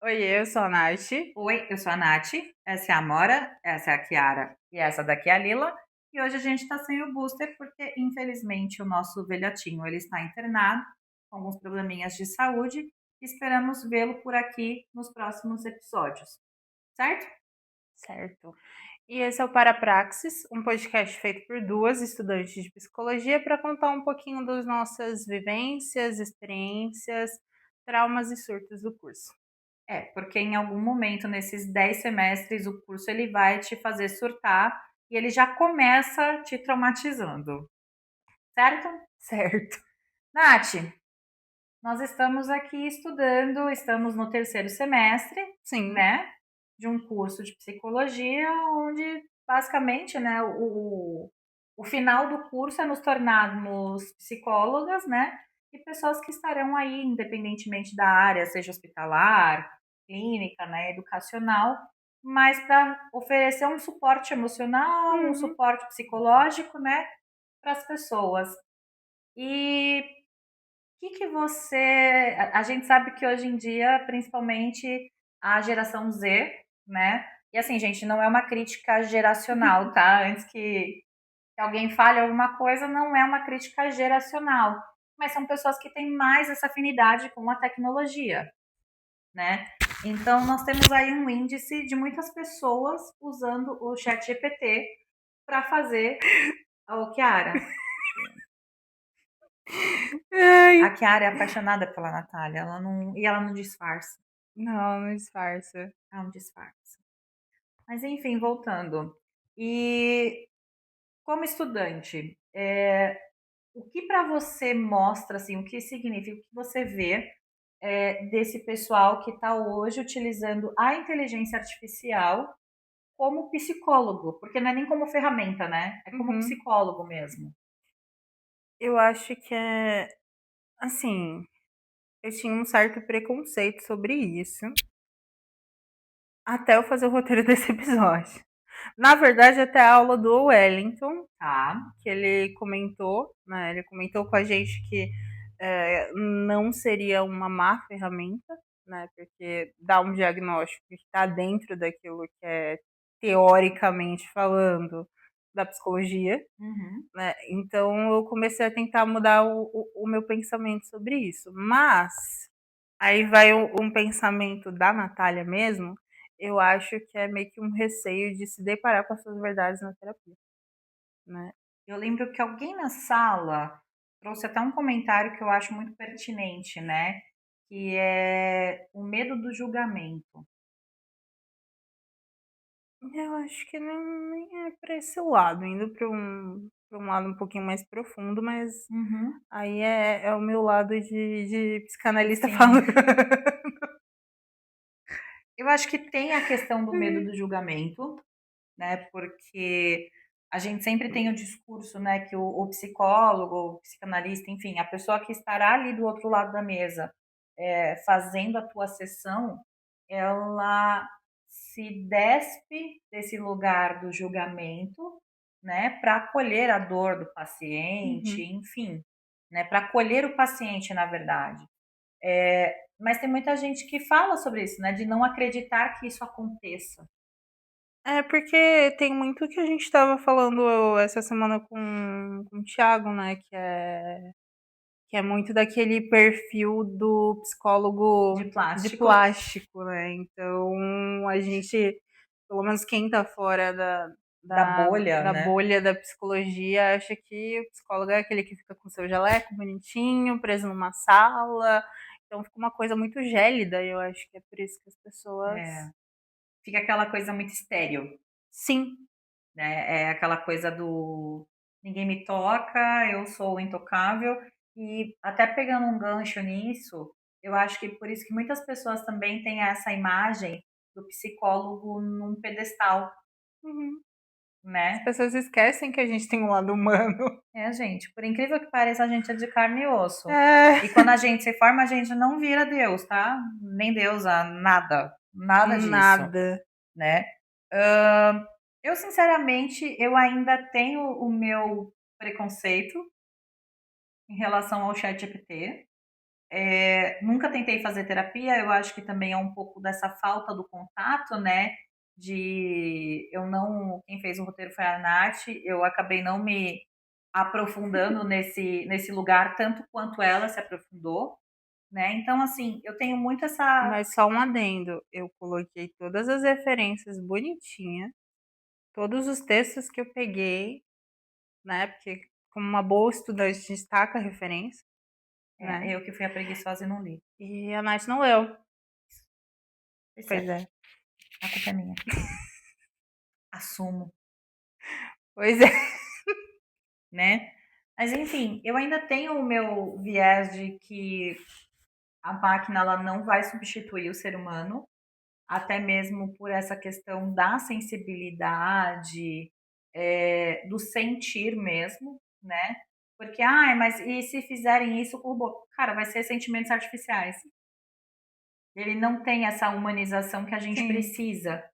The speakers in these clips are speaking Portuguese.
Oiê, eu sou a Nath. Oi, eu sou a Nath, essa é a Amora, essa é a Kiara e essa daqui é a Lila. E hoje a gente está sem o booster porque, infelizmente, o nosso velhotinho ele está internado com alguns probleminhas de saúde. Esperamos vê-lo por aqui nos próximos episódios, certo? Certo. E esse é o Parapraxis, um podcast feito por duas estudantes de psicologia para contar um pouquinho das nossas vivências, experiências, traumas e surtos do curso. É, porque em algum momento nesses 10 semestres o curso ele vai te fazer surtar e ele já começa te traumatizando, certo? Certo. Nath, nós estamos aqui estudando, estamos no terceiro semestre, Sim. né, de um curso de psicologia, onde basicamente, né, o final do curso é nos tornarmos psicólogas, né, e pessoas que estarão aí, independentemente da área, seja hospitalar, clínica, né, educacional, mas para oferecer um suporte emocional, um Uhum. suporte psicológico, né, para as pessoas. E que você. A gente sabe que hoje em dia, principalmente a geração Z, né? E assim, gente, não é uma crítica geracional, tá? Antes que alguém fale alguma coisa, não é uma crítica geracional. Mas são pessoas que têm mais essa afinidade com a tecnologia, né? Então, nós temos aí um índice de muitas pessoas usando o chat GPT para fazer. Ô, Kiara, a Ai. Kiara é apaixonada pela Natália, ela não disfarça. Não, não disfarça. É um disfarce. Mas enfim, voltando. E como estudante, o que para você mostra, assim, o que significa, o que você vê desse pessoal que está hoje utilizando a inteligência artificial como psicólogo? Porque não é nem como ferramenta, né? É como Uhum. psicólogo mesmo. Eu acho que é assim, eu tinha um certo preconceito sobre isso, até eu fazer o roteiro desse episódio. Na verdade, até a aula do Wellington, Tá. que ele comentou, né? Ele comentou com a gente que não seria uma má ferramenta, né? Porque dá um diagnóstico que está dentro daquilo que é teoricamente falando da psicologia, Uhum. né? Então eu comecei a tentar mudar o meu pensamento sobre isso. Mas aí vai um pensamento da Natália mesmo. Eu acho que é meio que um receio de se deparar com as suas verdades na terapia, né? Eu lembro que alguém na sala trouxe até um comentário que eu acho muito pertinente, né? Que é o medo do julgamento. Eu acho que nem é para esse lado, indo para um lado um pouquinho mais profundo, mas Uhum. aí é o meu lado de psicanalista Sim. falando. Eu acho que tem a questão do medo do julgamento, né? Porque a gente sempre tem o discurso, né, que o psicólogo, o psicanalista, enfim, a pessoa que estará ali do outro lado da mesa, fazendo a tua sessão, ela se despe desse lugar do julgamento, né, para acolher a dor do paciente, Uhum. enfim, né, para acolher o paciente, na verdade. Mas tem muita gente que fala sobre isso, né? De não acreditar que isso aconteça. É porque tem muito que a gente estava falando essa semana com o Thiago, né? Que é muito daquele perfil do De psicólogo de plástico. plástico, né? Então a gente, pelo menos quem tá fora da, Da da, bolha, da né? bolha da psicologia acha que o psicólogo é aquele que fica com seu jaleco bonitinho, preso numa sala. Então fica uma coisa muito gélida, e eu acho que é por isso que as pessoas. É, fica aquela coisa muito estéril, Sim. né? É aquela coisa do ninguém me toca, eu sou intocável. E até pegando um gancho nisso, eu acho que por isso que muitas pessoas também têm essa imagem do psicólogo num pedestal, Uhum. As né? pessoas esquecem que a gente tem um lado humano. É, gente, por incrível que pareça, a gente é de carne e osso. É. E quando a gente se forma, a gente não vira Deus, tá? Nem deusa, nada. Nada disso, Nada. né? Eu, sinceramente, eu ainda tenho o meu preconceito em relação ao chat GPT, Nunca tentei fazer terapia, eu acho que também é um pouco dessa falta do contato, né? De eu não. Quem fez o roteiro foi a Nath, eu acabei não me aprofundando nesse lugar tanto quanto ela se aprofundou, né? Então, assim, eu tenho muito essa. Mas só um adendo, eu coloquei todas as referências bonitinha, todos os textos que eu peguei, né? Porque como uma boa estudante destaca a referência, né? Eu que fui a preguiçosa e não li. E a Nath não leu. Pois Pois é, é. a culpa é minha. Assumo, Pois é. né? Mas enfim, eu ainda tenho o meu viés de que a máquina ela não vai substituir o ser humano, até mesmo por essa questão da sensibilidade, do sentir mesmo, né? Porque, mas e se fizerem isso com o robô? Cara, vai ser sentimentos artificiais. Ele não tem essa humanização que a gente Sim. precisa,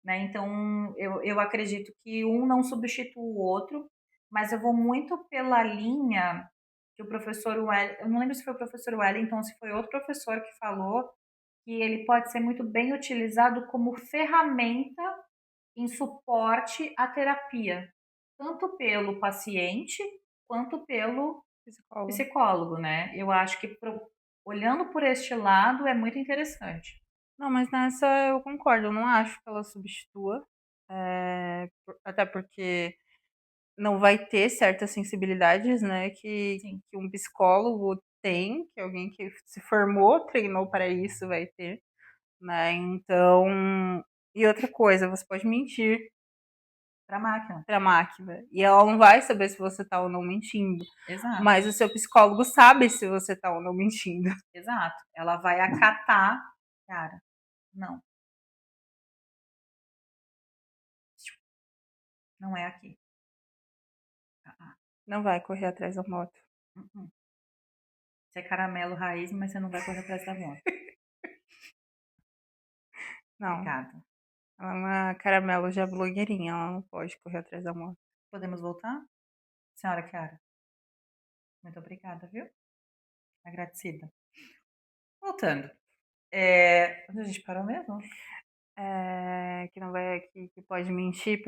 né? Então, eu acredito que um não substitua o outro, mas eu vou muito pela linha que o professor Wellington, eu não lembro se foi o professor Wellington ou se foi outro professor que falou, que ele pode ser muito bem utilizado como ferramenta em suporte à terapia, tanto pelo paciente quanto pelo Psicólogo. psicólogo, né? Eu acho que olhando por este lado é muito interessante. Não, mas nessa eu concordo, eu não acho que ela substitua. Até porque não vai ter certas sensibilidades, né, Sim, que um psicólogo tem, que alguém que se formou, treinou para isso vai ter, né? Então, e outra coisa, você pode mentir para a máquina. para a máquina e ela não vai saber se você tá ou não mentindo, Exato, mas o seu psicólogo sabe se você tá ou não mentindo. exato. Ela vai acatar, cara, não, não é aqui. Ah, ah, Não vai correr atrás da moto. uh, uh. Você é caramelo raiz, mas você não vai correr atrás da moto. Não, Obrigada. ela é uma caramelo já blogueirinha, ela não pode correr atrás da moto. Podemos voltar? Senhora Chiara, muito obrigada, viu? Agradecida. Voltando. Onde a gente parou mesmo? Que não vai que pode mentir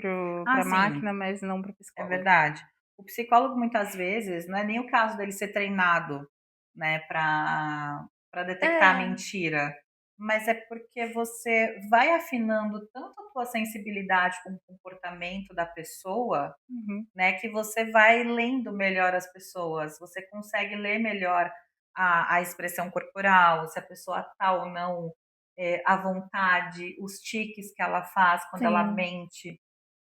Ah, pra sim, máquina, mas não pro é psicólogo. verdade. O psicólogo, muitas vezes, não é nem o caso dele ser treinado, né, para detectar a É. mentira, mas é porque você vai afinando tanto a tua sensibilidade com o comportamento da pessoa, Uhum. né, que você vai lendo melhor as pessoas, você consegue ler melhor a expressão corporal, se a pessoa tá ou não à vontade, os tiques que ela faz quando ela Sim. mente,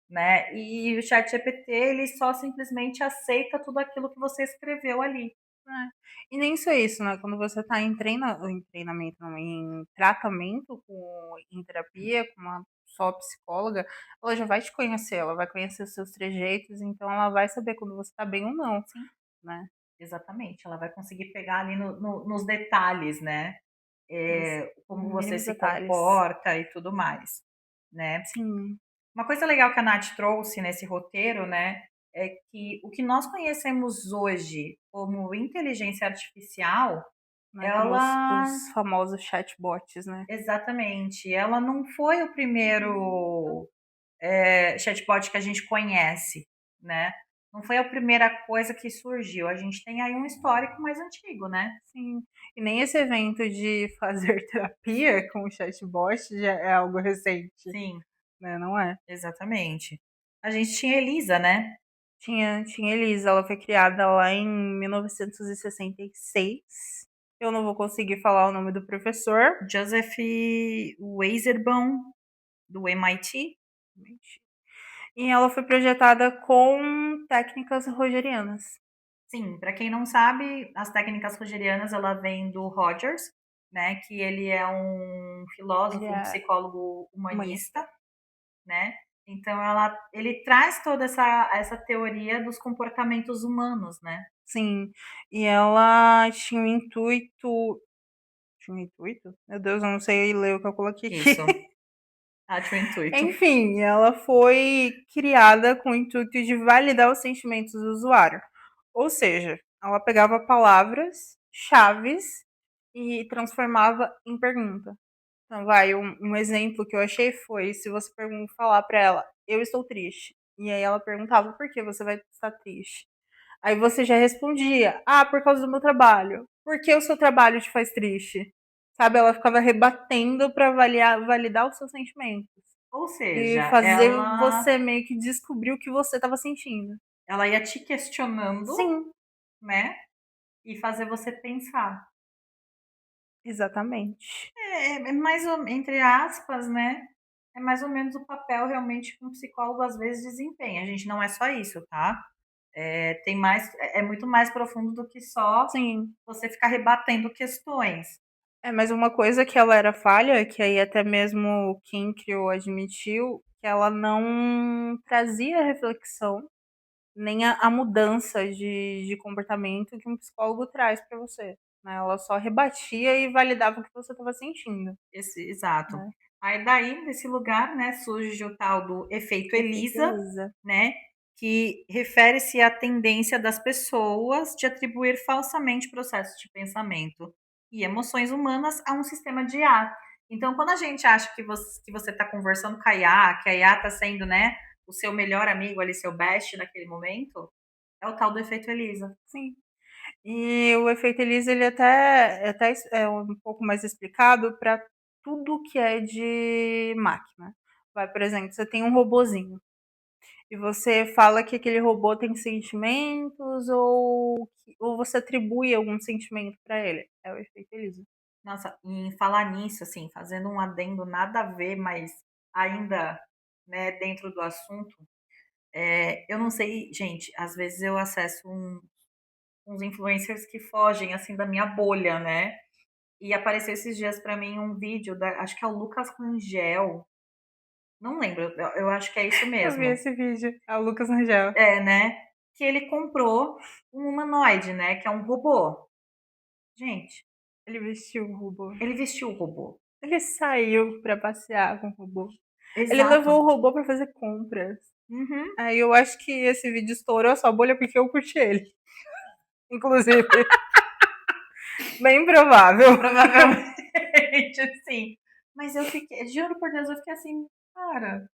né? E o chat GPT, ele só simplesmente aceita tudo aquilo que você escreveu ali. É. E nem só isso, né? Quando você tá em treinamento, não, em tratamento em terapia, com uma só psicóloga, ela já vai te conhecer, ela vai conhecer os seus trejeitos, então ela vai saber quando você tá bem ou não, Sim, né? exatamente. Ela vai conseguir pegar ali nos detalhes, né? Nos Como você mínimos se detalhes. comporta e tudo mais, né? Sim, Uma coisa legal que a Nath trouxe nesse roteiro, né, é que o que nós conhecemos hoje como inteligência artificial, né? Como ela os famosos chatbots, né? exatamente, ela não foi o primeiro chatbot que a gente conhece, né? Não foi a primeira coisa que surgiu. A gente tem aí um histórico mais antigo, né? Sim. E nem esse evento de fazer terapia com o chatbot já é algo recente, Sim, né? Não é? exatamente. A gente tinha Elisa, né? Tinha Elisa, ela foi criada lá em 1966. Eu não vou conseguir falar o nome do professor. Joseph Weizenbaum, do MIT. E ela foi projetada com técnicas rogerianas. Sim, para quem não sabe, as técnicas rogerianas ela vem do Rogers, né, que ele é um Ele filósofo, um é psicólogo humanista. humanista, né? Então ele traz toda essa teoria dos comportamentos humanos, né? Sim. E ela tinha um intuito. Tinha um intuito? Meu Deus, eu não sei ler o que eu coloquei aqui. Isso, ate o intuito. Enfim, ela foi criada com o intuito de validar os sentimentos do usuário. Ou seja, ela pegava palavras, chaves e transformava em pergunta. Então, vai, um exemplo que eu achei foi se você falar pra ela, eu estou triste. E aí ela perguntava por que você vai estar triste. Aí você já respondia, ah, por causa do meu trabalho. Por que o seu trabalho te faz triste? Sabe, ela ficava rebatendo pra validar os seus sentimentos. Ou E seja, fazer você meio que descobrir o que você estava sentindo. ela ia te questionando, Sim, né? E fazer você pensar. exatamente. É mais ou, entre aspas, né? É mais ou menos o papel realmente que um psicólogo às vezes desempenha. A gente não é só isso, tá? Tem mais, é muito mais profundo do que só Sim. você ficar rebatendo questões. É, mas uma coisa que ela era falha, que aí até mesmo quem criou admitiu, que ela não trazia reflexão, nem a mudança de comportamento que um psicólogo traz para você. Né? Ela só rebatia e validava o que você estava sentindo. Exato. Né? Aí daí, nesse lugar, né, surge o tal do efeito Efeito Elisa, Elisa. né, que refere-se à tendência das pessoas de atribuir falsamente processos de pensamento e emoções humanas a um sistema de IA. Então, quando a gente acha que você está conversando com a IA, que a IA está sendo, né, o seu melhor amigo ali, seu best naquele momento, é o tal do efeito Elisa. Sim. E o efeito Elisa, ele até é um pouco mais explicado para tudo que é de máquina. Vai, por exemplo, você tem um robozinho e você fala que aquele robô tem sentimentos ou você atribui algum sentimento para ele. É o efeito Elisa. Nossa, em falar nisso, assim, fazendo um adendo nada a ver, mas ainda, né, dentro do assunto, eu não sei, gente, às vezes eu acesso uns influencers que fogem, assim, da minha bolha, né? E apareceu esses dias pra mim um vídeo acho que é o Lucas Rangel, não lembro, eu acho que é isso Eu vi mesmo. esse vídeo. É o Lucas Rangel. É, né? Que ele comprou um humanoide, né? Que é um robô. Gente, Ele vestiu o robô. ele vestiu o robô. Ele saiu pra passear com o robô. Ele levou Exato. o robô pra fazer compras. Uhum. Aí eu acho que esse vídeo estourou a sua bolha porque eu curti ele. Inclusive. Bem provável. Provavelmente, sim. Mas eu fiquei, juro por Deus, eu fiquei assim, cara,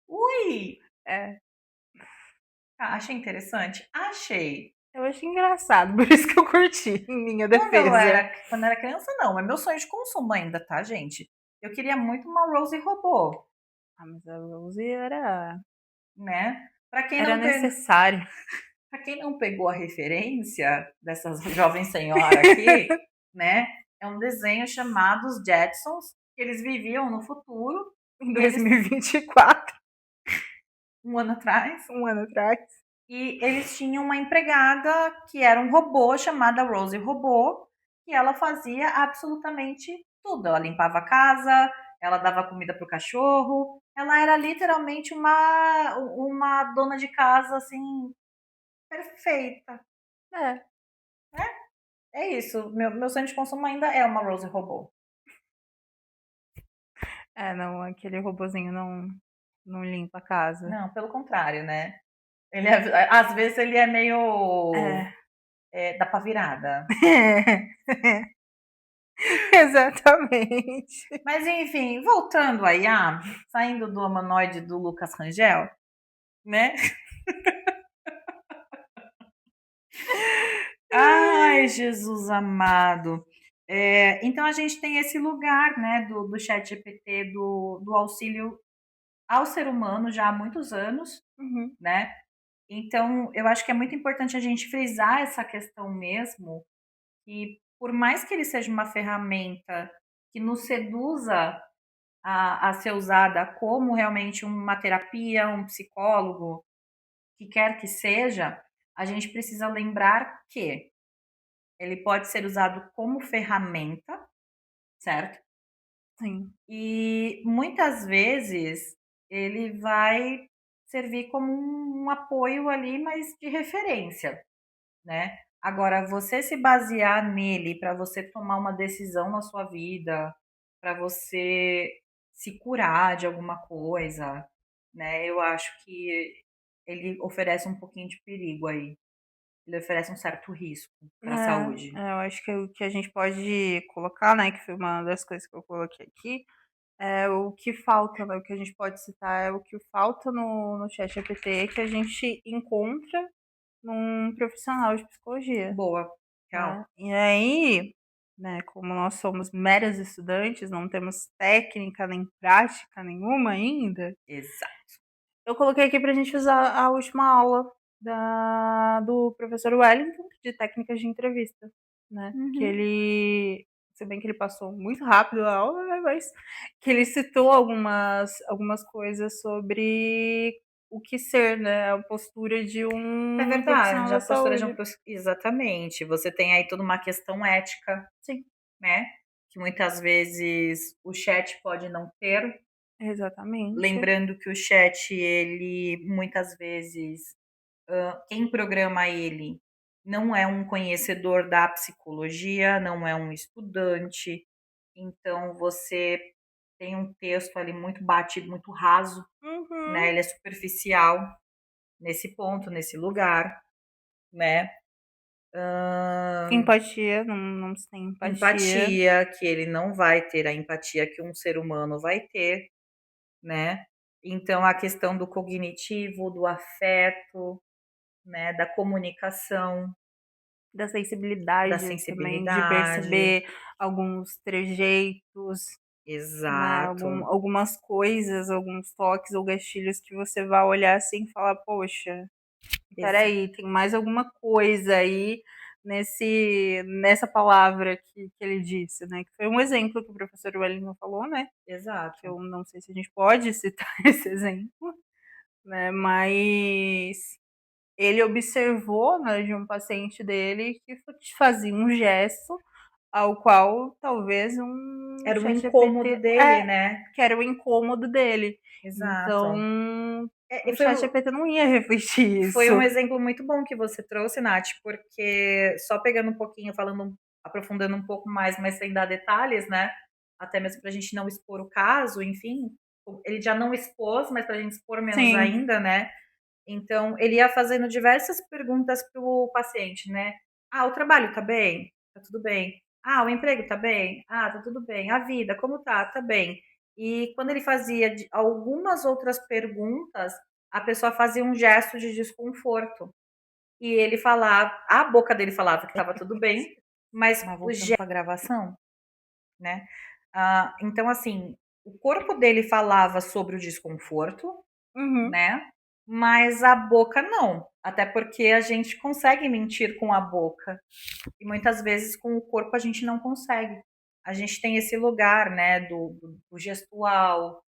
ui! É. Achei interessante? Achei. Eu achei engraçado, por isso que eu curti, em minha defesa. Quando eu era criança, não. É meu sonho de consumo ainda, tá, gente? Eu queria muito uma Rose robô, Ah, mas a Rose era, né? Pra quem era não, necessário. pra quem não pegou a referência dessa jovem senhora aqui, né? É um desenho chamado Os Jetsons, que eles viviam no futuro Em e eles, 2024, um ano atrás, um ano atrás. e eles tinham uma empregada que era um robô chamada Rose Robô, e ela fazia absolutamente tudo. Ela limpava a casa, ela dava comida para o cachorro, ela era literalmente uma dona de casa assim perfeita. É. É isso. Meu sonho de consumo ainda é uma Rose Robô. É, não, aquele robozinho não limpa a casa. Não, pelo contrário, né? Às vezes ele é meio É. dá pra virada. Exatamente. Mas enfim, voltando aí, saindo do humanoide do Lucas Rangel, né? Ai, Jesus amado. Então a gente tem esse lugar, né, do chat GPT, do auxílio ao ser humano já há muitos anos, Uhum. né? Então eu acho que é muito importante a gente frisar essa questão mesmo, que por mais que ele seja uma ferramenta que nos seduza a ser usada como realmente uma terapia, um psicólogo, que quer que seja, a gente precisa lembrar que ele pode ser usado como ferramenta, certo? Sim. E muitas vezes ele vai servir como um apoio ali, mas de referência, né? Agora, você se basear nele para você tomar uma decisão na sua vida, para você se curar de alguma coisa, né? Eu acho que ele oferece um pouquinho de perigo aí. ele oferece um certo risco para a saúde. Eu acho que o que a gente pode colocar, né, que foi uma das coisas que eu coloquei aqui, é o que falta, né, o que a gente pode citar é o que falta no ChatGPT que a gente encontra num profissional de psicologia, Boa, né. real. E aí, né, como nós somos meras estudantes, não temos técnica nem prática nenhuma ainda, Exato. eu coloquei aqui pra gente usar a última aula do professor Wellington, de técnicas de entrevista, né, que Uhum. ele se bem que ele passou muito rápido a aula, né, mas que ele citou algumas coisas sobre o que ser, né, a postura de É um profissional verdade, a da postura de um saúde. prof exatamente, você tem aí toda uma questão ética, Sim, né, que muitas vezes o chat pode não ter, exatamente. lembrando que o chat ele muitas vezes, quem programa ele não é um conhecedor da psicologia, não é um estudante, então você tem um texto ali muito batido, muito raso, né, Uhum. ele é superficial nesse ponto, nesse lugar, né. Empatia, não se tem empatia. Empatia, que ele não vai ter a empatia que um ser humano vai ter, né. Então a questão do cognitivo, do afeto, né, da comunicação, Da da sensibilidade também, de sensibilidade. perceber alguns trejeitos, né, Exato, algumas coisas, alguns toques ou gatilhos que você vai olhar assim e falar: "Poxa, espera exa aí, tem mais alguma coisa aí nessa palavra que ele disse", né, que foi um exemplo que o professor Wellington falou, né, que exato, eu não sei se a gente pode citar esse exemplo, né, mas ele observou, né, de um paciente dele que fazia um gesto ao qual talvez um era o incômodo ChatGPT dele, né. que era o incômodo dele. Exato. Então, E o foi ChatGPT não ia refletir foi um isso. exemplo muito bom que você trouxe, Nath, porque só pegando um pouquinho, aprofundando um pouco mais, mas sem dar detalhes, né, até mesmo para a gente não expor o caso, enfim, ele já não expôs, mas para a gente expor menos Sim. ainda, né, então ele ia fazendo diversas perguntas para o paciente, né. "Ah, o trabalho tá bem? Tá tudo bem. Ah, o emprego tá bem? Ah, tá tudo bem. A vida, como tá? Tá bem". E quando ele fazia algumas outras perguntas, a pessoa fazia um gesto de desconforto. E ele falava, a boca dele falava que estava tudo bem, mas Mas o voltando gesto, pra gravação. né. Então assim, o corpo dele falava sobre o desconforto, Uhum. né, mas a boca não, até porque a gente consegue mentir com a boca, e muitas vezes com o corpo a gente não consegue. A gente tem esse lugar, né, do gestual,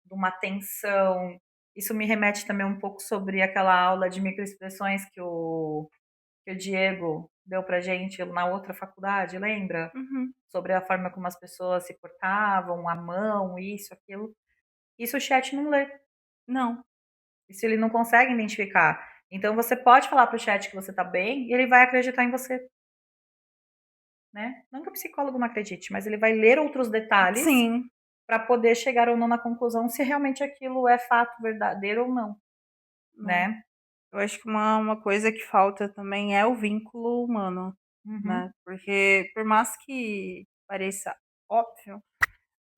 de uma tensão. Isso me remete também um pouco sobre aquela aula de microexpressões que o Diego deu pra gente na outra faculdade, lembra? Uhum. Sobre a forma como as pessoas se portavam, a mão, isso, aquilo. Isso o chat não lê. Não, Isso ele não consegue identificar. Então você pode falar para o chat que você tá bem e ele vai acreditar em você, né. Não que o psicólogo não acredite, mas ele vai ler outros detalhes sim, para poder chegar ou não na conclusão se realmente aquilo é fato verdadeiro ou não, né. né. Eu acho que uma coisa que falta também é o vínculo humano, né, Uhum. porque por mais que pareça óbvio,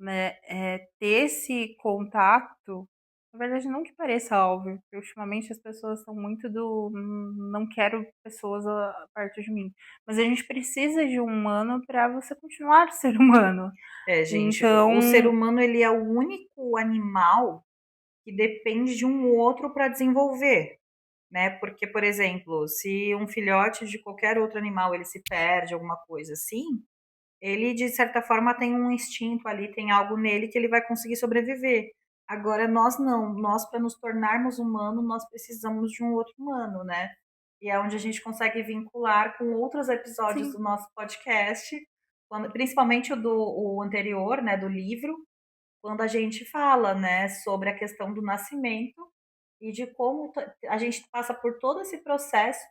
né, ter esse contato, na verdade não que pareça óbvio, porque ultimamente as pessoas estão muito do "não quero pessoas perto de mim", mas a gente precisa de um humano para você continuar ser humano. É, gente, o ser Então humano ele é o único animal que depende de um outro para desenvolver, né, porque, por exemplo, se um filhote de qualquer outro animal ele se perde, alguma coisa assim, ele de certa forma tem um instinto ali, tem algo nele que ele vai conseguir sobreviver. Agora nós não, nós para nos tornarmos humano, nós precisamos de um outro humano, né. E é onde a gente consegue vincular com outros episódios do sim, nosso podcast, quando principalmente o anterior, né, do livro, quando a gente fala, né, sobre a questão do nascimento e de como a gente passa por todo esse processo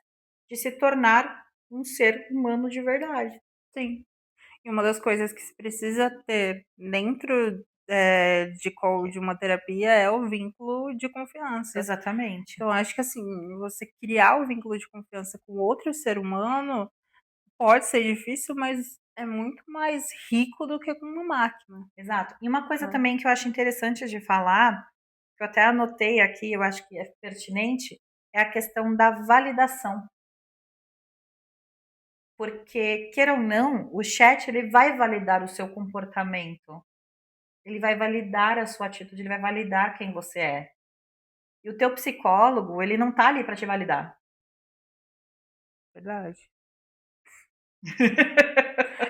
de se tornar um ser humano de verdade. sim. E uma das coisas que se precisa ter dentro de uma terapia é o vínculo de confiança. Exatamente. Então, acho que assim, você criar o vínculo de confiança com outro ser humano pode ser difícil, mas é muito mais rico do que com uma máquina. Exato. E uma coisa Né? também que eu acho interessante de falar, que eu até anotei aqui, eu acho que é pertinente, é a questão da validação. Porque, queira ou não, o chat ele vai validar o seu comportamento, ele vai validar a sua atitude, ele vai validar quem você é. E o teu psicólogo, ele não tá ali para te validar. Verdade.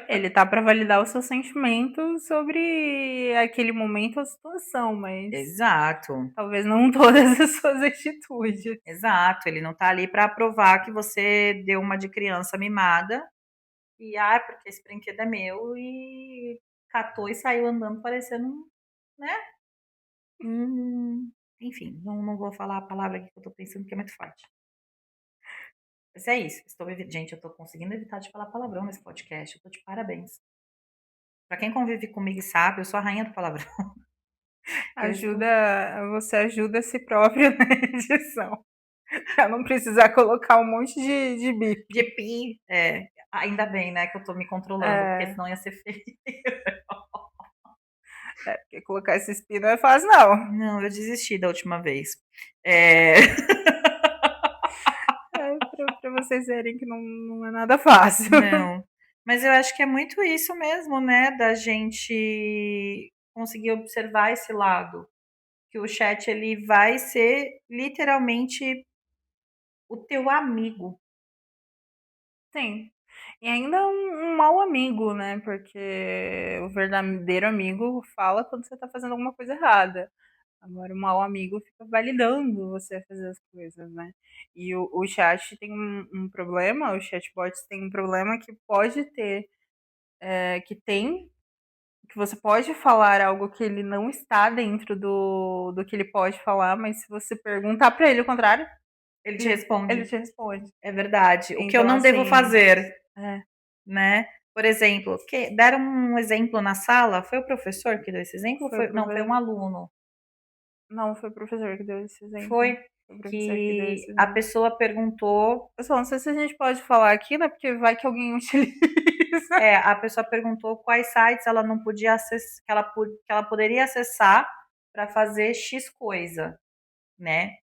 Ele tá para validar os seus sentimentos sobre aquele momento ou situação, mas Exato. talvez não todas as suas atitudes. Exato, ele não tá ali para provar que você deu uma de criança mimada e porque esse brinquedo é meu e catou e saiu andando parecendo, né? Enfim, não vou falar a palavra aqui que eu tô pensando que é muito forte. Mas é isso. Gente, eu tô conseguindo evitar de falar palavrão nesse podcast. Eu tô de parabéns. Pra quem convive comigo e sabe, eu sou a rainha do palavrão. Você ajuda a si próprio na edição. Pra não precisar colocar um monte de bip. De pi, ainda bem, né, que eu tô me controlando, porque senão ia ser feio. Porque colocar esse pi não é fácil, não. Não, eu desisti da última vez. Pra vocês verem que não é nada fácil. Não. Mas eu acho que é muito isso mesmo, né, da gente conseguir observar esse lado. Que o chat ele vai ser literalmente o teu amigo. Sim. E ainda um mau amigo, né? Porque o verdadeiro amigo fala quando você tá fazendo alguma coisa errada. Agora, o mau amigo fica validando você fazer as coisas, né? E o chat tem um problema, o chatbot tem um problema que pode ter, que você pode falar algo que ele não está dentro do que ele pode falar, mas se você perguntar pra ele o contrário, Ele te ele responde. te responde. É verdade. O que eu Então, não devo assim, fazer, é, né? Por exemplo, deram um exemplo na sala, foi o professor que deu esse exemplo ou foi o não, foi professor. um aluno. Não, foi o professor que deu esse exemplo. Foi Foi o professor que deu esse que a exemplo. pessoa perguntou, Eu só não sei se a gente pode falar aqui, né? Porque vai que alguém utiliza. a pessoa perguntou quais sites ela não podia acessar, que ela poderia acessar para fazer X coisa, né?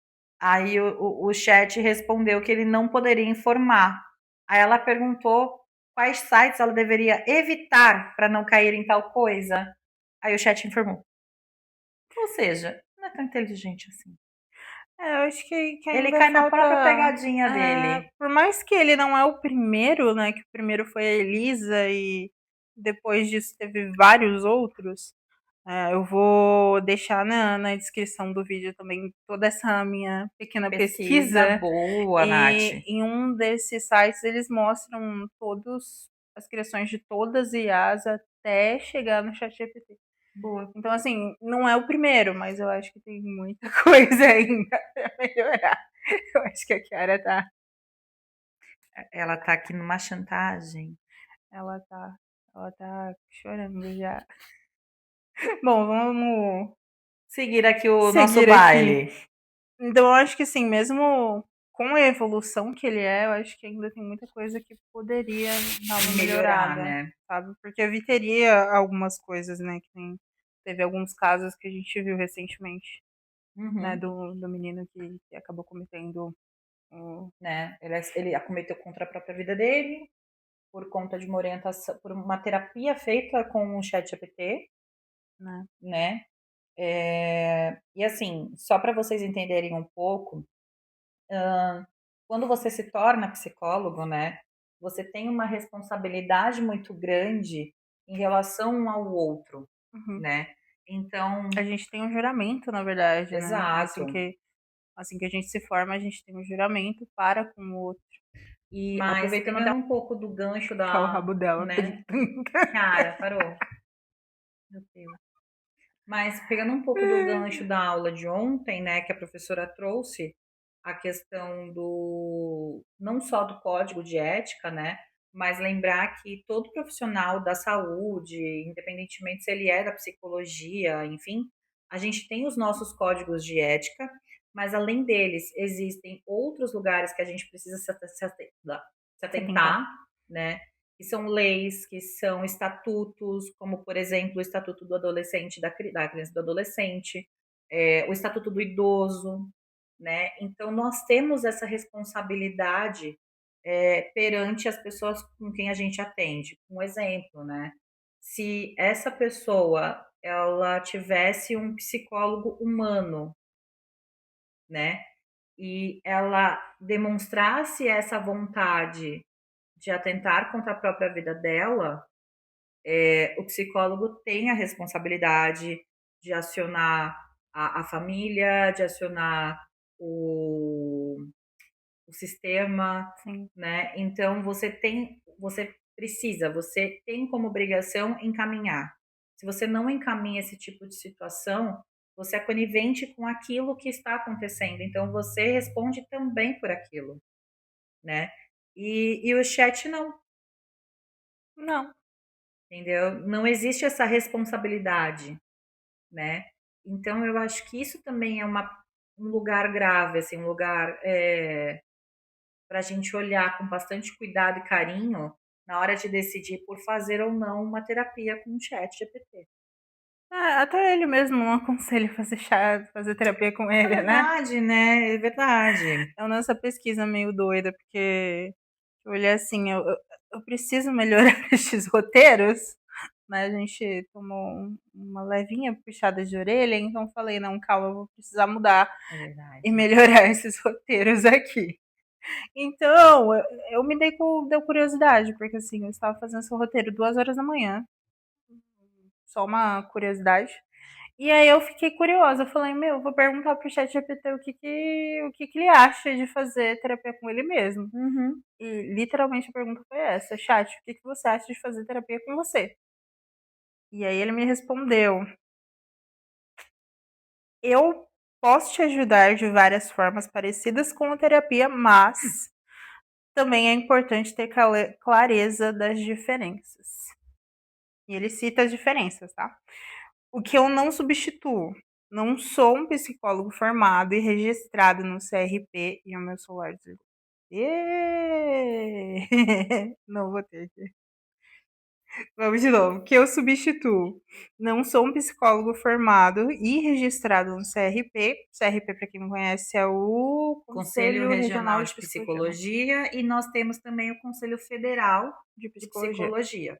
Aí o chat respondeu que ele não poderia informar. Aí ela perguntou quais sites ela deveria evitar para não cair em tal coisa. Aí o chat informou. Ou seja, não é tão inteligente assim. Eu acho que Ele ainda cai na falta. própria pegadinha dele. Por mais que ele não é o primeiro, né? Que o primeiro foi a Elisa e depois disso teve vários outros. Eu vou deixar na descrição do vídeo também toda essa minha pequena Pesquisa pesquisa. boa, Nath. E em um desses sites eles mostram todas as criações de todas as IAs até chegar no ChatGPT. Boa. Então, assim, não é o primeiro, mas eu acho que tem muita coisa ainda pra melhorar. Eu acho que a Kiara Ela tá aqui numa chantagem. ela tá, ela tá chorando já. Bom, vamos Seguir aqui o nosso seguir aqui. baile. Então, eu acho que assim, mesmo com a evolução que ele é, eu acho que ainda tem muita coisa que poderia dar uma Melhorar, melhorada, né? sabe? Porque evitaria algumas coisas, né? Teve alguns casos que a gente viu recentemente, né? Uhum. Do menino que acabou cometendo o. Né? Ele acometeu contra a própria vida dele por conta de uma orientação, por uma terapia feita com o ChatGPT, Né? né? E assim, só para vocês entenderem um pouco, quando você se torna psicólogo, né? Você tem uma responsabilidade muito grande em relação um ao outro, Uhum. né? Então, A gente tem um juramento, na verdade, né? exato. Assim que a gente se forma, a gente tem um juramento para com o outro. E Mas aproveitando até pegando um pouco do gancho o da, rabo dela. né? Cara, parou. Meu Deus. Mas pegando um pouco do gancho da aula de ontem, né, que a professora trouxe a questão do não só do código de ética, né, mas lembrar que todo profissional da saúde, independentemente se ele é da psicologia, enfim, a gente tem os nossos códigos de ética, mas além deles, existem outros lugares que a gente precisa se Você tentar. atentar, né? Que são leis, que são estatutos, como por exemplo o Estatuto do Adolescente, da Criança e do Adolescente, o Estatuto do Idoso, né? Então nós temos essa responsabilidade perante as pessoas com quem a gente atende. Um exemplo, né? Se essa pessoa ela tivesse um psicólogo humano, né? E ela demonstrasse essa vontade de atentar contra a própria vida dela, o psicólogo tem a responsabilidade de acionar a família, de acionar o sistema, Sim. né? Então você tem como obrigação encaminhar. Se você não encaminha esse tipo de situação, você é conivente com aquilo que está acontecendo. Então você responde também por aquilo, né? E o chat não, Não. entendeu? Não existe essa responsabilidade, né? Então eu acho que isso também é um lugar grave, assim, um lugar para a gente olhar com bastante cuidado e carinho na hora de decidir por fazer ou não uma terapia com o chat GPT. Até ele mesmo não aconselha fazer chá, fazer terapia com É ele, né? verdade, né? É verdade. É nessa pesquisa meio doida, porque eu olhei assim, eu preciso melhorar estes roteiros, né? A gente tomou uma levinha puxada de orelha, então falei, não, calma, eu vou precisar mudar É e verdade. melhorar esses roteiros aqui. Então, eu me deu curiosidade, porque assim, eu estava fazendo esse roteiro 2 horas da manhã, só uma curiosidade. E aí eu fiquei curiosa, eu falei, meu, vou perguntar pro ChatGPT o que ele acha de fazer terapia com ele mesmo. Uhum. E literalmente a pergunta foi essa, chat, o que você acha de fazer terapia com você? E aí ele me respondeu, eu posso te ajudar de várias formas parecidas com a terapia, mas também é importante ter clareza das diferenças. E ele cita as diferenças, tá? O que eu não substituo. Não sou um psicólogo formado e registrado no CRP e o meu celular desligou. Ê! Não vou ter aqui. Vamos de novo. O que eu substituo? Não sou um psicólogo formado e registrado no CRP. CRP, para quem não conhece, é o Conselho Conselho Regional Regional de de Psicologia, né? Psicologia e nós temos também o Conselho Federal De de psicologia. Psicologia.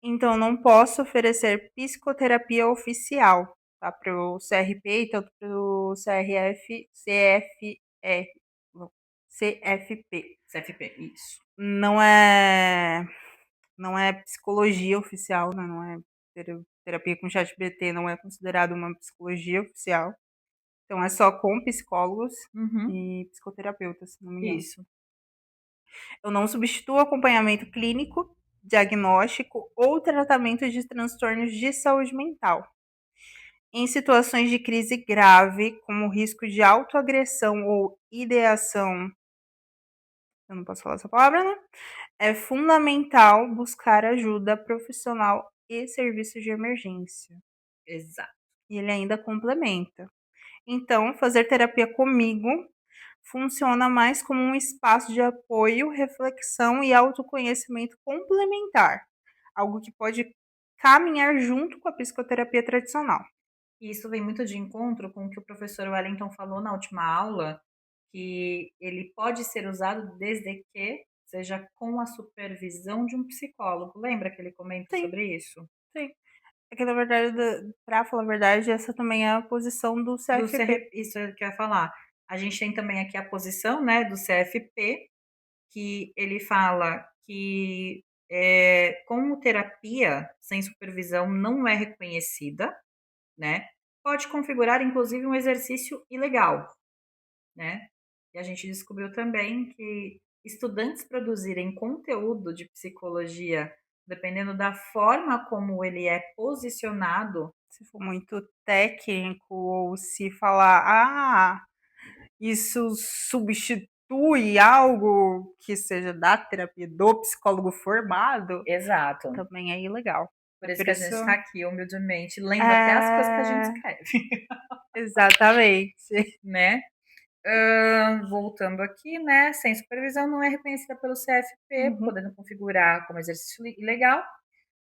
Então, não posso oferecer psicoterapia oficial, tá? Para o CRP e tanto para o CRF, CFR, não, CFP. CFP, isso. Não é, não é psicologia oficial, né? Não é terapia com chat BT, não é considerado uma psicologia oficial. Então, é só com psicólogos Uhum. e psicoterapeutas, se não me engano. Isso. Eu não substituo acompanhamento clínico, diagnóstico ou tratamento de transtornos de saúde mental. Em situações de crise grave, como risco de autoagressão ou ideação, eu não posso falar essa palavra, né? É fundamental buscar ajuda profissional e serviços de emergência. Exato. E ele ainda complementa. Então, fazer terapia comigo funciona mais como um espaço de apoio, reflexão e autoconhecimento complementar, algo que pode caminhar junto com a psicoterapia tradicional. E isso vem muito de encontro com o que o professor Wellington falou na última aula, que ele pode ser usado desde que seja com a supervisão de um psicólogo. Lembra que ele comenta Sim, sobre isso? sim. É que na verdade, pra falar a verdade, essa também é a posição do Do CFP. Isso é o que eu ia falar. A gente tem também aqui a posição, né, do CFP, que ele fala que como terapia sem supervisão não é reconhecida, né? Pode configurar, inclusive, um exercício ilegal, né? E a gente descobriu também que estudantes produzirem conteúdo de psicologia, dependendo da forma como ele é posicionado, Se for muito técnico ou se falar, isso substitui substitui algo que seja da terapia do psicólogo formado, Exato. também é ilegal. Por É isso por que a isso gente está aqui humildemente lendo até as coisas que a gente é, escreve, exatamente. né? Voltando aqui, né? Sem supervisão não é reconhecida pelo CFP, Uhum, podendo configurar como exercício ilegal.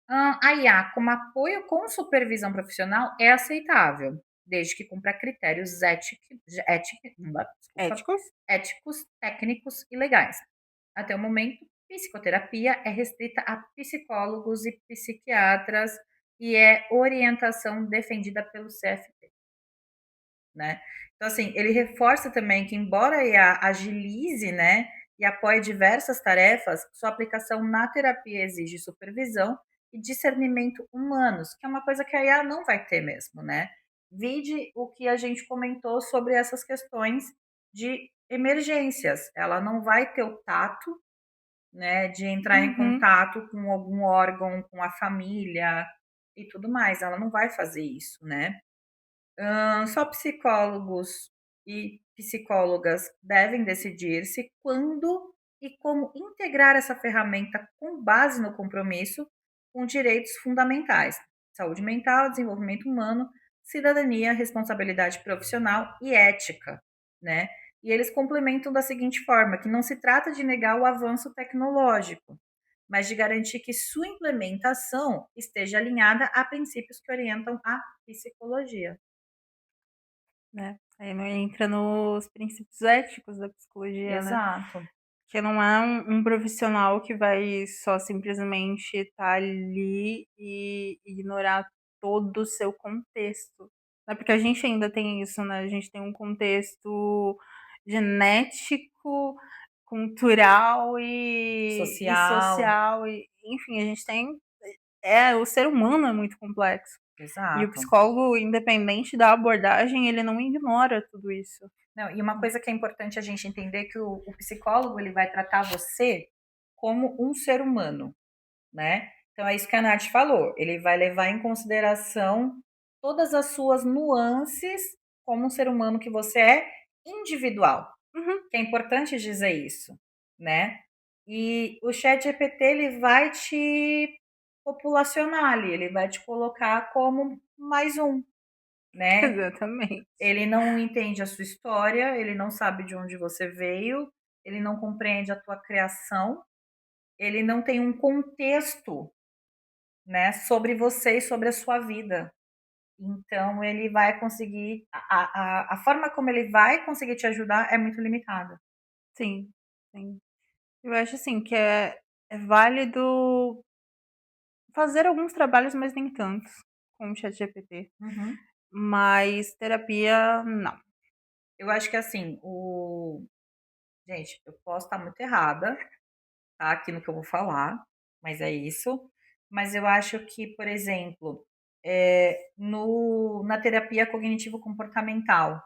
A IA como apoio com supervisão profissional é aceitável, desde que cumpra critérios desculpa, éticos? éticos, técnicos e legais. Até o momento, psicoterapia é restrita a psicólogos e psiquiatras e é orientação defendida pelo CFP, né? Então, assim, ele reforça também que, embora a IA agilize, né, e apoie diversas tarefas, sua aplicação na terapia exige supervisão e discernimento humanos, que é uma coisa que a IA não vai ter mesmo, né? Vide o que a gente comentou sobre essas questões de emergências. Ela não vai ter o tato, né, de entrar em Uhum, contato com algum órgão, com a família e tudo mais. Ela não vai fazer isso, né? Só psicólogos e psicólogas devem decidir se quando e como integrar essa ferramenta com base no compromisso com direitos fundamentais, saúde mental, desenvolvimento humano, cidadania, responsabilidade profissional e ética, né? E eles complementam da seguinte forma, que não se trata de negar o avanço tecnológico, mas de garantir que sua implementação esteja alinhada a princípios que orientam a psicologia. né? Aí não entra nos princípios éticos da psicologia, né? Exato. Que não é um profissional que vai só simplesmente estar ali e ignorar todo o seu contexto. Né? Porque a gente ainda tem isso, né? A gente tem um contexto genético, cultural e Social, social, e, enfim, a gente tem. O ser humano é muito complexo. E o exato. psicólogo, independente da abordagem, ele não ignora tudo isso. Não, e uma coisa que é importante a gente entender é que o psicólogo ele vai tratar você como um ser humano, né? Então é isso que a Nath falou. Ele vai levar em consideração todas as suas nuances como um ser humano que você é individual. Uhum, Que é importante dizer isso, né? E o chat GPT ele vai te populacionar ali, ele vai te colocar como mais um, né? exatamente. Ele não entende a sua história, ele não sabe de onde você veio, ele não compreende a tua criação, ele não tem um contexto, né, sobre você e sobre a sua vida. Então ele vai conseguir a forma como ele vai conseguir te ajudar é muito limitada. Sim, sim. Eu acho assim que é válido fazer alguns trabalhos, mas nem tantos, com o ChatGPT. Uhum. Mas terapia, não. Eu acho que assim, o gente, eu posso estar muito errada, tá, aqui no que eu vou falar, mas é isso. Mas eu acho que, por exemplo, no na terapia cognitivo-comportamental,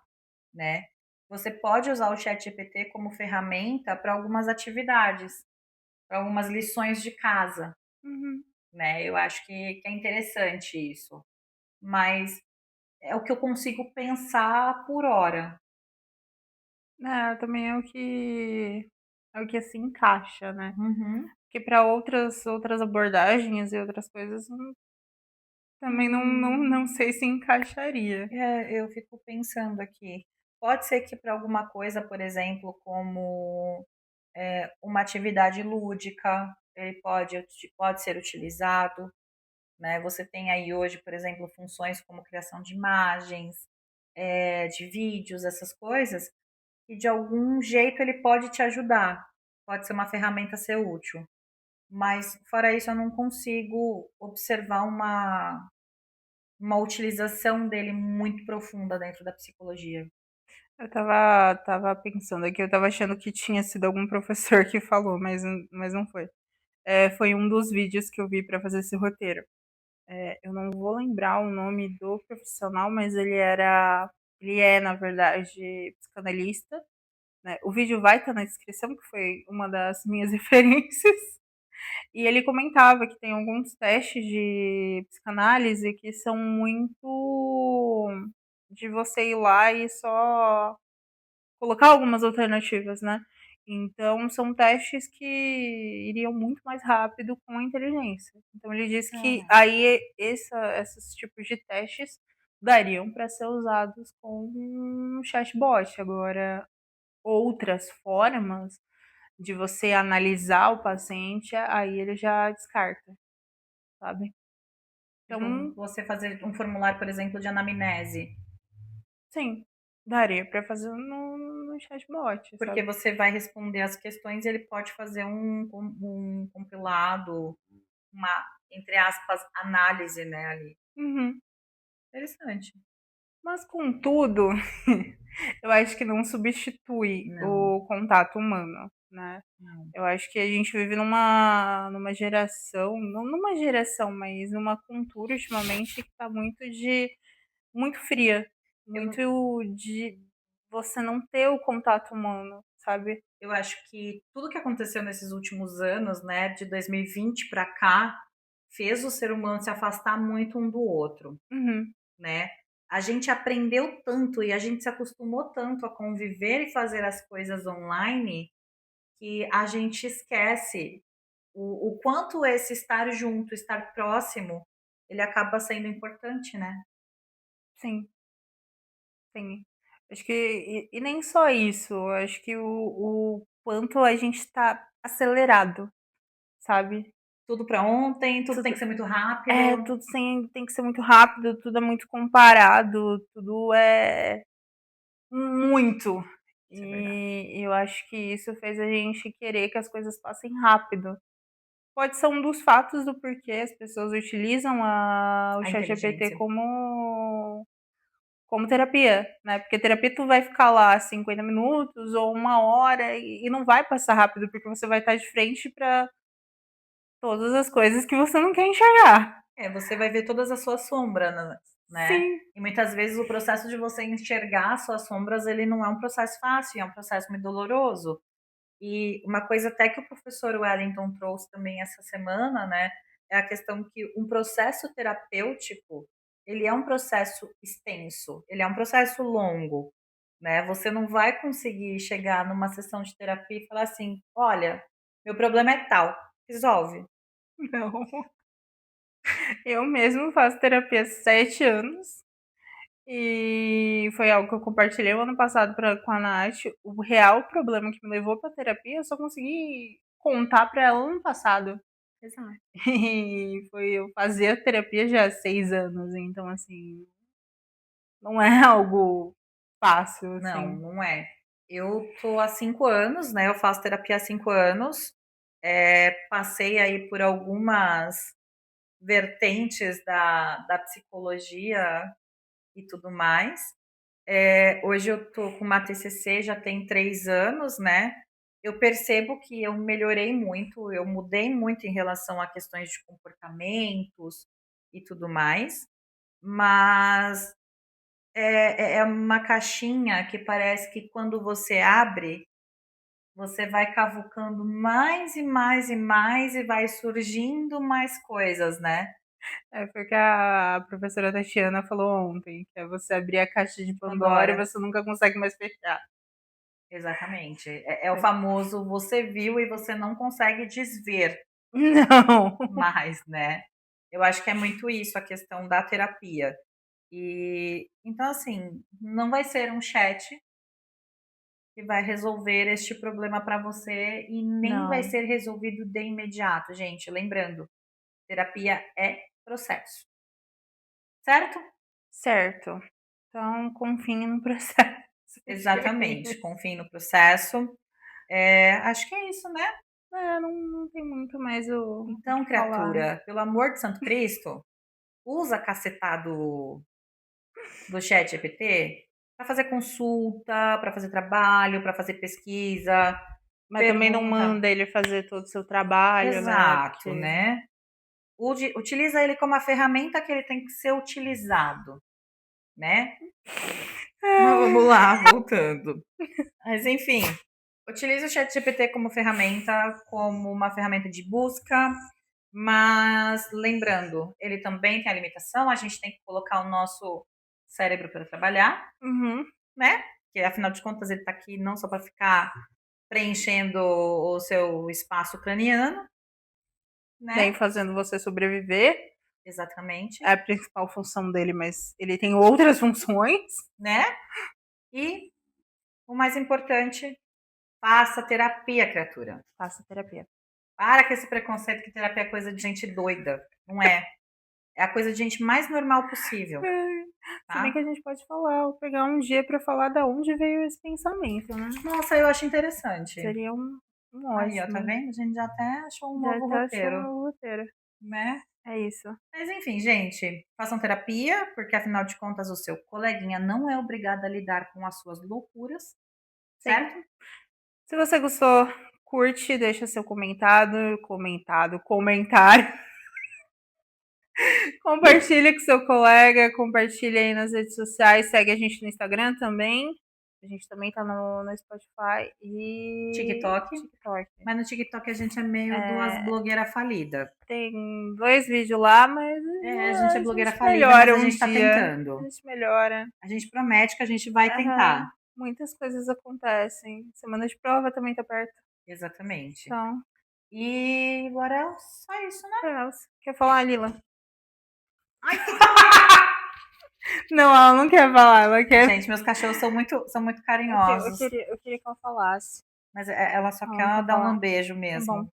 né, você pode usar o ChatGPT como ferramenta para algumas atividades, para algumas lições de casa, Uhum. né. Eu acho que é interessante isso, mas é o que eu consigo pensar por hora. Também é o que se encaixa, né. Uhum. Porque para outras abordagens e outras coisas, também não sei se encaixaria. Eu fico pensando aqui. Pode ser que para alguma coisa, por exemplo, como uma atividade lúdica, ele pode ser utilizado, né? Você tem aí hoje, por exemplo, funções como criação de imagens, de vídeos, essas coisas, e de algum jeito ele pode te ajudar. Pode ser uma ferramenta ser útil. Mas fora isso, eu não consigo observar uma utilização dele muito profunda dentro da psicologia. Eu estava pensando aqui, eu estava achando que tinha sido algum professor que falou, mas não foi. Foi um dos vídeos que eu vi para fazer esse roteiro. Eu não vou lembrar o nome do profissional, mas ele é, na verdade, psicanalista, né? O vídeo vai estar na descrição, que foi uma das minhas referências. E ele comentava que tem alguns testes de psicanálise que são muito de você ir lá e só colocar algumas alternativas, né? Então, são testes que iriam muito mais rápido com a inteligência. Então, ele disse que É. aí esses tipos de testes dariam para ser usados com um chatbot. Agora, outras formas de você analisar o paciente, aí ele já descarta, sabe? Tipo, Então, você fazer um formulário, por exemplo, de anamnese. sim, daria para fazer no chatbot, Porque sabe? você vai responder as questões e ele pode fazer um compilado, uma, entre aspas, análise, né, ali. Uhum. Interessante. Mas contudo, eu acho que não substitui Não, o contato humano, né. não. Eu acho que a gente vive numa geração, não numa geração, mas numa cultura ultimamente que tá muito fria, Eu, muito de você não ter o contato humano, sabe. eu acho que tudo que aconteceu nesses últimos anos, né, de 2020 para cá, fez o ser humano se afastar muito um do outro, Uhum, né? A gente aprendeu tanto e a gente se acostumou tanto a conviver e fazer as coisas online que a gente esquece o quanto esse estar junto, estar próximo, ele acaba sendo importante, né? sim, sim. Acho que e nem só isso, eu acho que o quanto a gente tá acelerado, sabe. Tudo para ontem, tudo tem Tudo que ser muito rápido. É, tudo tem que ser muito rápido, tudo é muito comparado, tudo é muito. Isso é verdade. E eu acho que isso fez a gente querer que as coisas passem rápido. Pode ser um dos fatos do porquê as pessoas utilizam o A ChatGPT inteligência. como terapia, né, porque terapia tu vai ficar lá 50 minutos ou 1 hora e não vai passar rápido, porque você vai estar de frente para todas as coisas que você não quer enxergar. É, você vai ver todas as suas sombras, né? Sim. E muitas vezes o processo de você enxergar as suas sombras, ele não é um processo fácil, é um processo muito doloroso. E uma coisa até que o professor Wellington trouxe também essa semana, né, é a questão que um processo terapêutico, ele é um processo extenso, ele é um processo longo, né? Você não vai conseguir chegar numa sessão de terapia e falar assim: "Olha, meu problema é tal, resolve". Não. Eu mesmo faço terapia há 7 anos, e foi algo que eu compartilhei o ano passado com a Nath. O real problema que me levou pra terapia, eu só consegui contar pra ela ano passado. Exato. E foi eu fazer terapia já há 6 anos, então assim, não é algo fácil, Não, assim. não é. Eu tô há 5 anos, né, eu faço terapia há 5 anos, passei aí por algumas vertentes da psicologia e tudo mais. Hoje eu tô com uma TCC, já tem 3 anos, né. Eu percebo que eu melhorei muito, eu mudei muito em relação a questões de comportamentos e tudo mais, mas é uma caixinha que parece que quando você abre, você vai cavucando mais e mais e mais e vai surgindo mais coisas, né. É, foi o que a professora Tatiana falou ontem, que é você abrir a caixa de De Pandora e Pandora. você nunca consegue mais fechar. Exatamente. É o famoso você viu e você não consegue desver Não. mais, né. Eu acho que é muito isso a questão da terapia. E então, assim, não vai ser um chat que vai resolver este problema para você e nem vai Não. ser resolvido de imediato, gente. Lembrando, terapia é processo, certo? Certo. Então confie no processo. Acho que é Exatamente. isso. Confie no processo. Acho que é isso, né. É, não tem muito mais o Então, que falar. criatura, pelo amor de santo Cristo, usa a cacetada do ChatGPT para fazer consulta, para fazer trabalho, para fazer pesquisa, Mas também não pergunta. manda ele fazer todo o seu trabalho, né, Exato, porque né. Utiliza ele como a ferramenta que ele tem que ser utilizado, né. Mas vamos lá, voltando. Mas enfim, utilize o ChatGPT como ferramenta, como uma ferramenta de busca, mas lembrando, ele também tem a limitação, a gente tem que colocar o nosso cérebro para trabalhar, uhum, né, porque afinal de contas ele está aqui não só para ficar preenchendo o seu espaço craniano, Nem né? fazendo você sobreviver. Exatamente, É a principal função dele, mas ele tem outras funções. né? E o mais importante, faça terapia, criatura. Faça terapia. Para com esse preconceito que terapia é coisa de gente doida. Não é. É a coisa de gente mais normal possível, Se bem que tá? a gente pode falar, ou pegar um dia pra falar da onde veio esse pensamento, né? Nossa, eu acho interessante. Seria um Aí, ó, tá ótimo. vendo? A gente já até achou um Já novo até achou um roteiro, novo roteiro. né? É isso. Mas enfim, gente, façam terapia, porque afinal de contas o seu coleguinha não é obrigado a lidar com as suas loucuras, Sim. certo? Se você gostou, curte, deixa seu comentário. Compartilha com seu colega, compartilha aí nas redes sociais, segue a gente no Instagram também. A gente também tá no Spotify e TikTok. TikTok. Mas no TikTok a gente é meio duas blogueiras falidas. Tem 2 vídeos lá, mas É, a gente é blogueira falida, mas melhora a um gente tá dia. tentando. A gente melhora. A gente promete que a gente vai tentar. Muitas coisas acontecem. Semana de prova também tá perto. Exatamente. Então, E agora é só isso, né? quer falar, Lila? Ai, Não, ela não quer falar, ela quer. gente, meus cachorros são muito Eu carinhosos. queria que ela falasse. Mas ela só Ela quer não quer dar um falar. lambejo Tá mesmo, bom.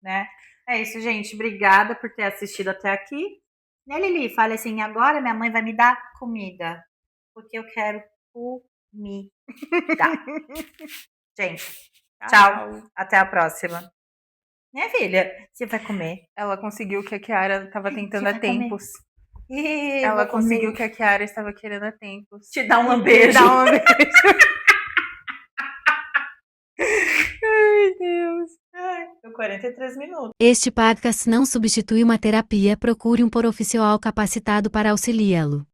né? É isso, gente. Obrigada por ter assistido até aqui. Né, Lili? Fale assim, agora minha mãe vai me dar comida. Porque eu quero comida. Gente, tchau. Até a próxima. Minha filha, você vai comer? Ela conseguiu o que a Kiara estava tentando Você há vai comer? tempos. Vou Ela conseguiu o comer. que a Kiara estava querendo há tempos. Te dar um lambejo. Dá um beijo. Ai, Deus. Ai, deu 43 minutos. Este podcast não substitui uma terapia. Procure um profissional capacitado para auxiliá-lo.